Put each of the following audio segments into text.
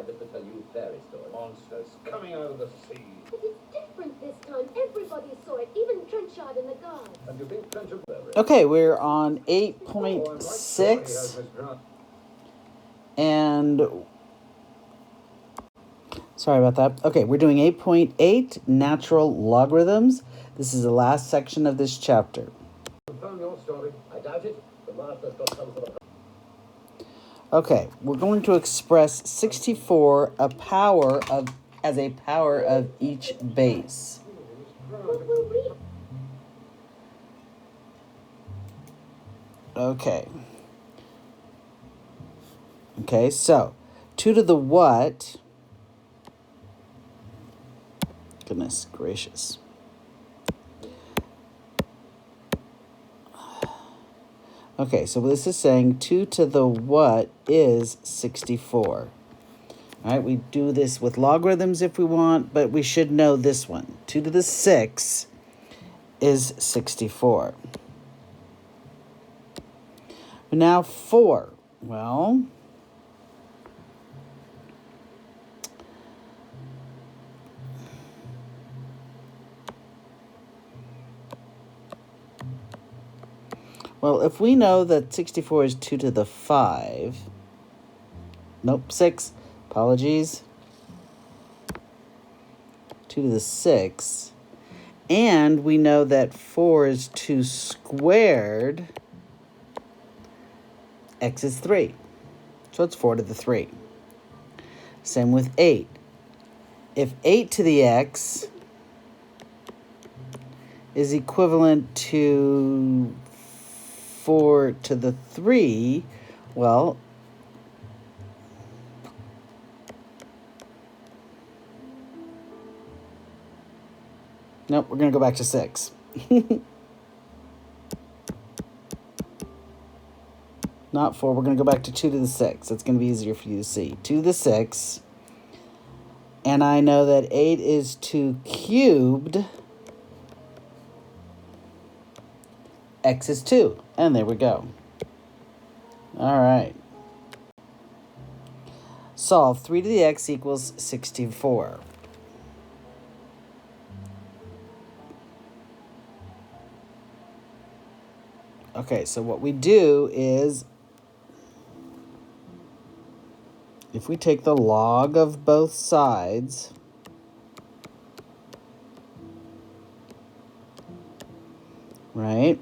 just to tell you fairy stories. Monsters coming out of the sea. But it's different this time. Everybody saw it, even Trenchard and the guard. And you think Trenchard... Okay, we're on 8.6. And... sorry about that. Okay, we're doing 8.8, natural logarithms. This is the last section of this chapter. Confirm your story. I doubt it. The master's got some sort of... Okay, we're going to express 64 as a power of each base. What will we... Okay. Okay, so 2 to the what? Goodness gracious. Okay, so this is saying 2 to the what is 64. All right, we do this with logarithms if we want, but we should know this one. 2 to the 6 is 64. Now 4. Well, if we know that 64 is 2 to the 5, nope, 6, apologies, 2 to the 6, and we know that 4 is 2 squared, x is 3, so it's 4 to the 3. Same with 8. If 8 to the x is equivalent to 4 to the 3, well, nope, we're going to go back to 6. Not 4, we're going to go back to 2 to the 6. That's going to be easier for you to see. 2 to the 6, and I know that 8 is 2 cubed. X is 2. And there we go. All right. Solve 3 to the x equals 64. Okay, so what we do is, if we take the log of both sides, right?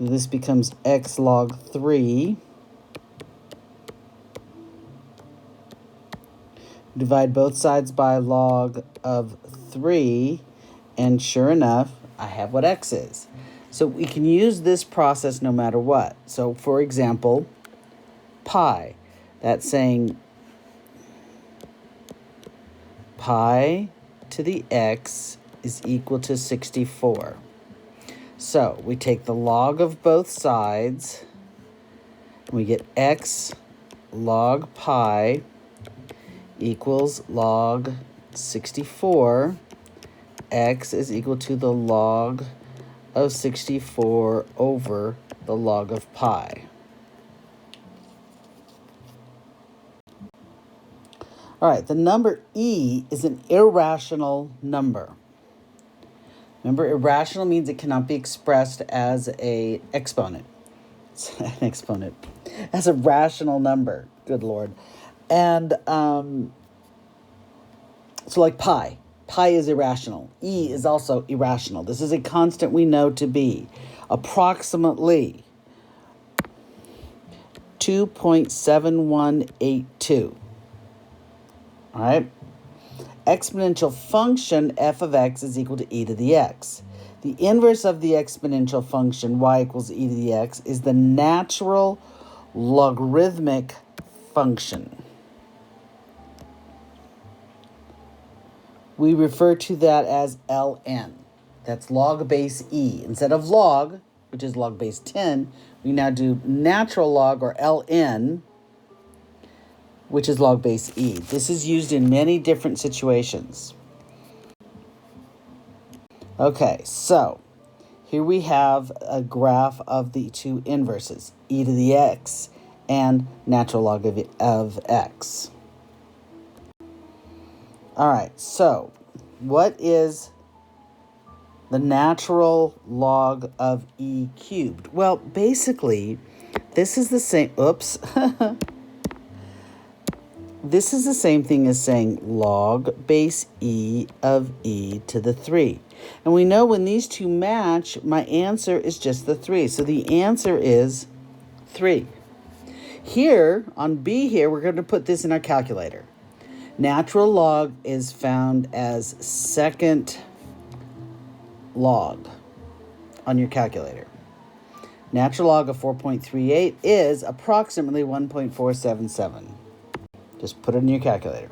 This becomes x log 3. Divide both sides by log of 3, and sure enough, I have what x is. So we can use this process no matter what. So for example, pi, that's saying pi to the x is equal to 64. So we take the log of both sides, and we get x log pi equals log 64. X is equal to the log of 64 over the log of pi. All right, the number e is an irrational number. Remember, irrational means it cannot be expressed as an exponent. As a rational number. Good Lord. And so like pi. Pi is irrational. E is also irrational. This is a constant we know to be approximately 2.7182. All right? Exponential function f of x is equal to e to the x. The inverse of the exponential function y equals e to the x is the natural logarithmic function. We refer to that as ln. That's log base e. Instead of log, which is log base 10, we now do natural log, or ln, which is log base e. This is used in many different situations. Okay, so here we have a graph of the two inverses, e to the x and natural log of x. All right, so what is the natural log of e cubed? Well, basically, this is the same, oops. This is the same thing as saying log base e of e to the 3. And we know when these two match, my answer is just the 3. So the answer is 3. Here, on B here, we're going to put this in our calculator. Natural log is found as second log on your calculator. Natural log of 4.38 is approximately 1.477. Just put it in your calculator.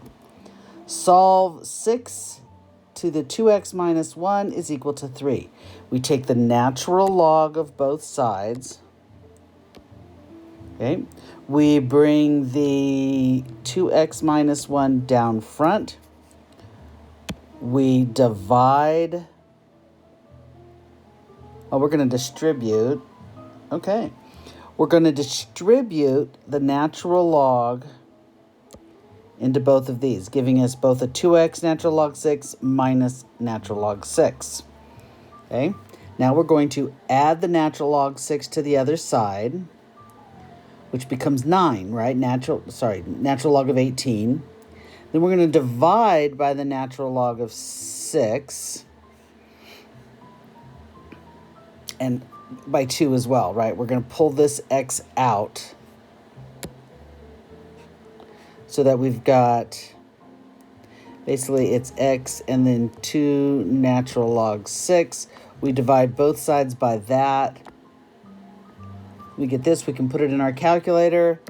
Solve 6 to the 2x minus 1 is equal to 3. We take the natural log of both sides. Okay. We bring the 2x minus 1 down front. We divide. Oh, we're going to distribute. Okay. We're going to distribute the natural log into both of these, giving us both a 2x natural log 6 minus natural log 6. Okay, now we're going to add the natural log 6 to the other side, which becomes 9, right? Natural log of 18. Then we're going to divide by the natural log of 6, and by 2 as well, right? We're going to pull this x out, so that we've got, basically it's x and then 2 natural log 6. We divide both sides by that. We get this, we can put it in our calculator,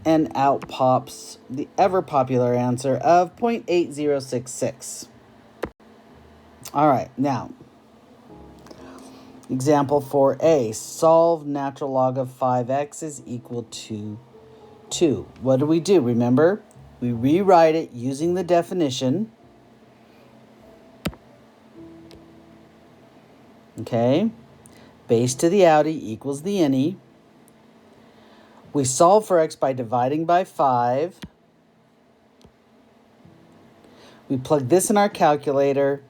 and out pops the ever popular answer of 0.8066. All right, now, example 4a, solve natural log of 5x is equal to 2. What do? Remember, we rewrite it using the definition. Okay. Base to the outie equals the innie. We solve for x by dividing by 5. We plug this in our calculator,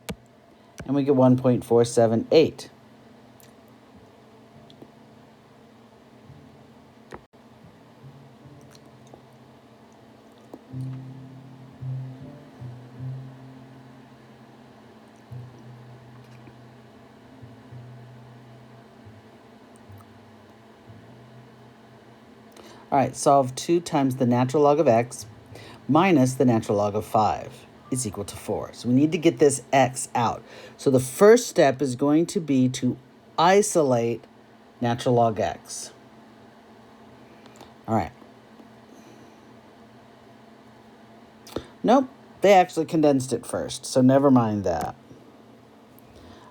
and we get 1.478. All right, solve 2 times the natural log of x minus the natural log of 5 is equal to 4. So we need to get this x out. So the first step is going to be to isolate natural log x. All right. Nope, they actually condensed it first, so never mind that.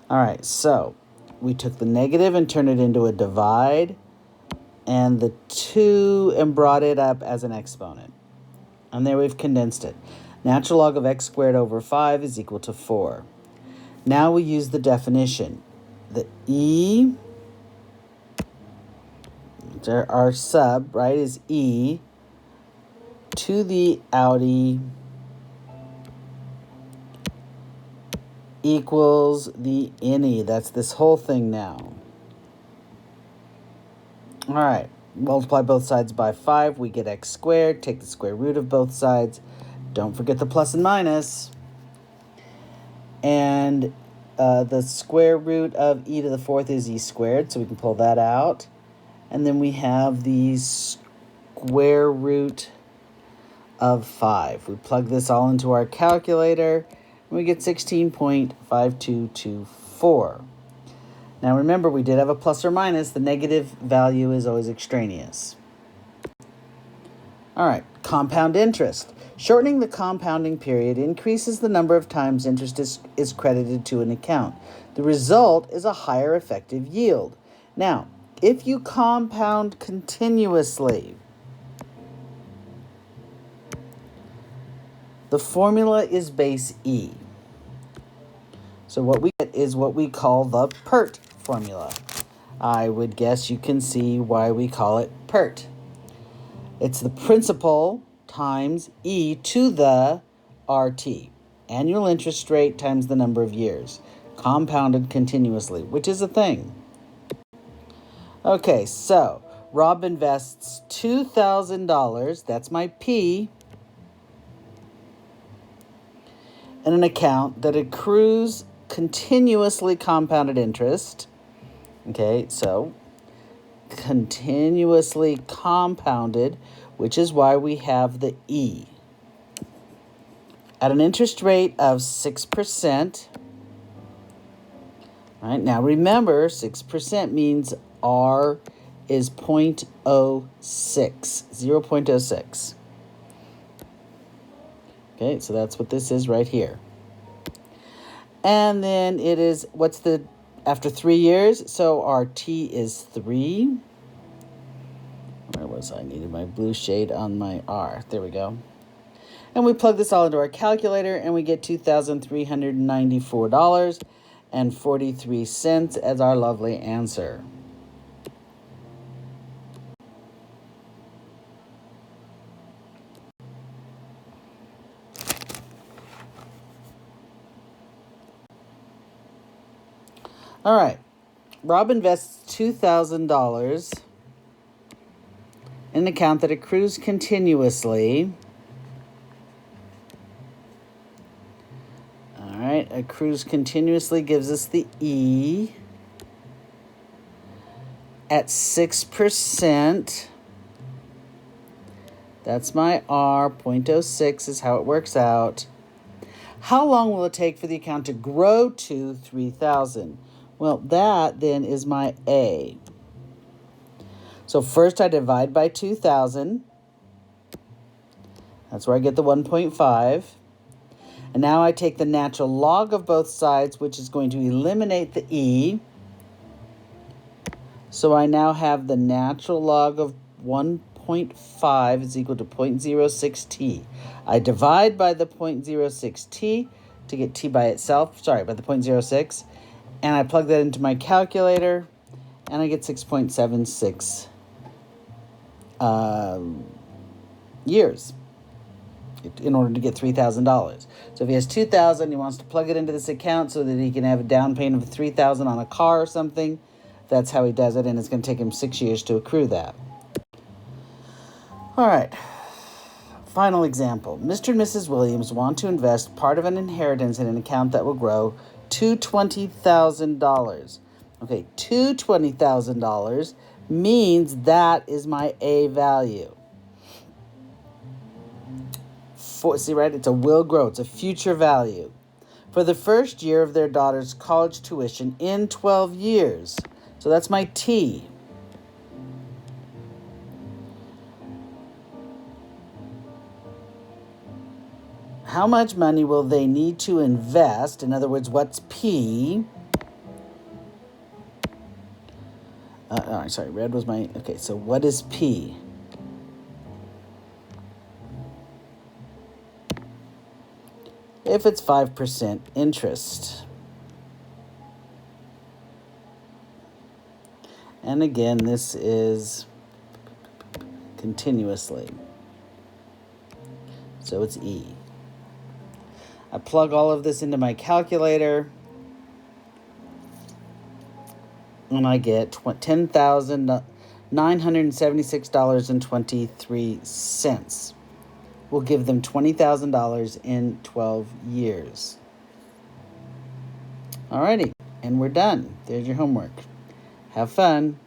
All right, so we took the negative and turned it into a divide, and the 2 and brought it up as an exponent. And there we've condensed it. Natural log of x squared over 5 is equal to 4. Now we use the definition. The e, our sub, right, is e to the outie equals the innie. That's this whole thing now. All right, multiply both sides by 5. We get x squared. Take the square root of both sides. Don't forget the plus and minus. And the square root of e to the 4th is e squared, so we can pull that out. And then we have the square root of 5. We plug this all into our calculator, and we get 16.5224. Now remember, we did have a plus or minus. The negative value is always extraneous. All right, compound interest. Shortening the compounding period increases the number of times interest is credited to an account. The result is a higher effective yield. Now, if you compound continuously, the formula is base E. So what we get is what we call the PERT formula. I would guess you can see why we call it PERT. It's the principal times e to the RT. Annual interest rate times the number of years. Compounded continuously, which is a thing. Okay, so Rob invests $2,000, that's my P, in an account that accrues continuously compounded interest. Okay, so continuously compounded, which is why we have the E. At an interest rate of 6%. All right, now remember, 6% means R is 0.06, 0.06. Okay, so that's what this is right here. And then it is, after 3 years? So our T is 3. Where was I? Needed my blue shade on my R. There we go. And we plug this all into our calculator, and we get $2,394.43 as our lovely answer. All right. Rob invests $2,000 in an account that accrues continuously. All right. Accrues continuously gives us the E at 6%. That's my R. 0.06 is how it works out. How long will it take for the account to grow to 3,000? Well, that then is my A. So first I divide by 2,000. That's where I get the 1.5. And now I take the natural log of both sides, which is going to eliminate the E. So I now have the natural log of 1.5 is equal to 0.06t. I divide by the 0.06t to get t by itself. Sorry, by the 0.06. And I plug that into my calculator, and I get 6.76 years in order to get $3,000. So if he has $2,000, he wants to plug it into this account so that he can have a down payment of $3,000 on a car or something. That's how he does it, and it's going to take him 6 years to accrue that. All right. Final example. Mr. and Mrs. Williams want to invest part of an inheritance in an account that will grow to $20,000. Okay, to $20,000 means that is my A value. See, right? It's a will grow. It's a future value. For the first year of their daughter's college tuition in 12 years. So that's my T. How much money will they need to invest? In other words, what's P? Sorry, red was my... Okay, so what is P? If it's 5% interest. And again, this is continuously. So it's E. I plug all of this into my calculator, and I get $10,976.23. We'll give them $20,000 in 12 years. Alrighty, and we're done. There's your homework. Have fun.